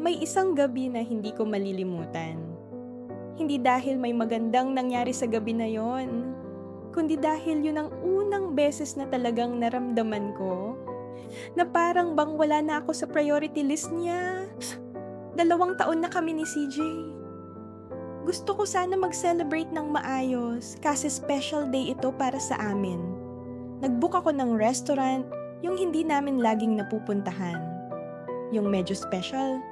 May isang gabi na hindi ko malilimutan. Hindi dahil may magandang nangyari sa gabi na yon, kundi dahil yun ang unang beses na talagang naramdaman ko na parang bang wala na ako sa priority list niya. 2 taon na kami ni CJ. Gusto ko sana mag-celebrate ng maayos kasi special day ito para sa amin. Nag-book ako ng restaurant, yung hindi namin laging napupuntahan. Yung medyo special.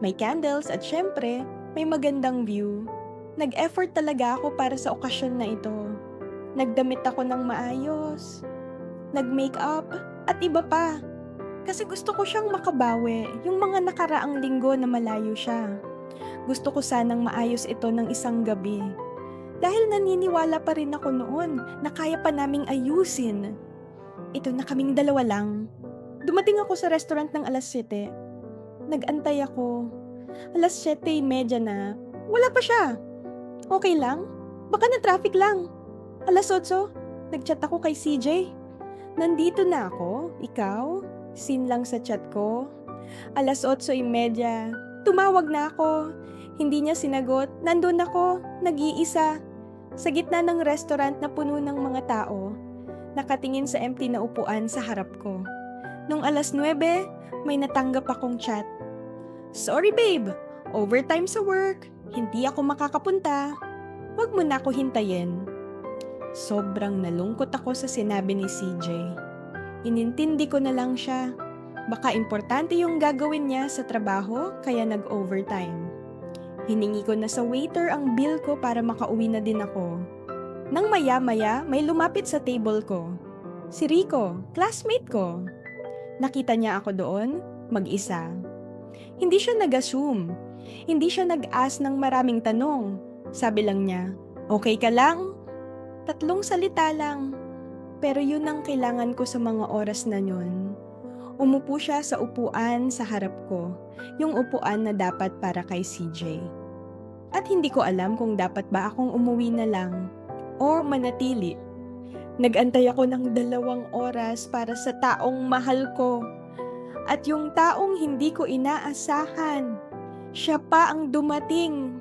May candles at syempre, may magandang view. Nag-effort talaga ako para sa okasyon na ito. Nagdamit ako ng maayos. Nag-makeup at iba pa. Kasi gusto ko siyang makabawi yung mga nakaraang linggo na malayo siya. Gusto ko sanang maayos ito ng isang gabi. Dahil naniniwala pa rin ako noon na kaya pa naming ayusin. Ito na kaming dalawa lang. Dumating ako sa restaurant ng alas 7. Nag-antay ako. Alas 7:30 na. Wala pa siya. Okay lang? Baka na traffic lang. Alas 8, nag-chat ako kay CJ. Nandito na ako. Ikaw? Sin lang sa chat ko. Alas 8:30, tumawag na ako. Hindi niya sinagot. Nandun ako, nag-iisa. Sa gitna ng restaurant na puno ng mga tao. Nakatingin sa empty na upuan sa harap ko. Nung alas 9, may natanggap akong chat. Sorry babe, overtime sa work. Hindi ako makakapunta. Huwag mo na ako hintayin. Sobrang nalungkot ako sa sinabi ni CJ. Inintindi ko na lang siya. Baka importante yung gagawin niya sa trabaho kaya nag-overtime. Hiningi ko na sa waiter ang bill ko para makauwi na din ako. Nang maya-maya may lumapit sa table ko. Si Rico, classmate ko. Nakita niya ako doon, mag-isa. Hindi siya nag-assume. Hindi siya nag-ask ng maraming tanong. Sabi lang niya, okay ka lang? 3 salita lang. Pero yun ang kailangan ko sa mga oras na yun. Umupo siya sa upuan sa harap ko. Yung upuan na dapat para kay CJ. At hindi ko alam kung dapat ba akong umuwi na lang o manatili. Nag-antay ako ng 2 oras para sa taong mahal ko. At yung taong hindi ko inaasahan, siya pa ang dumating.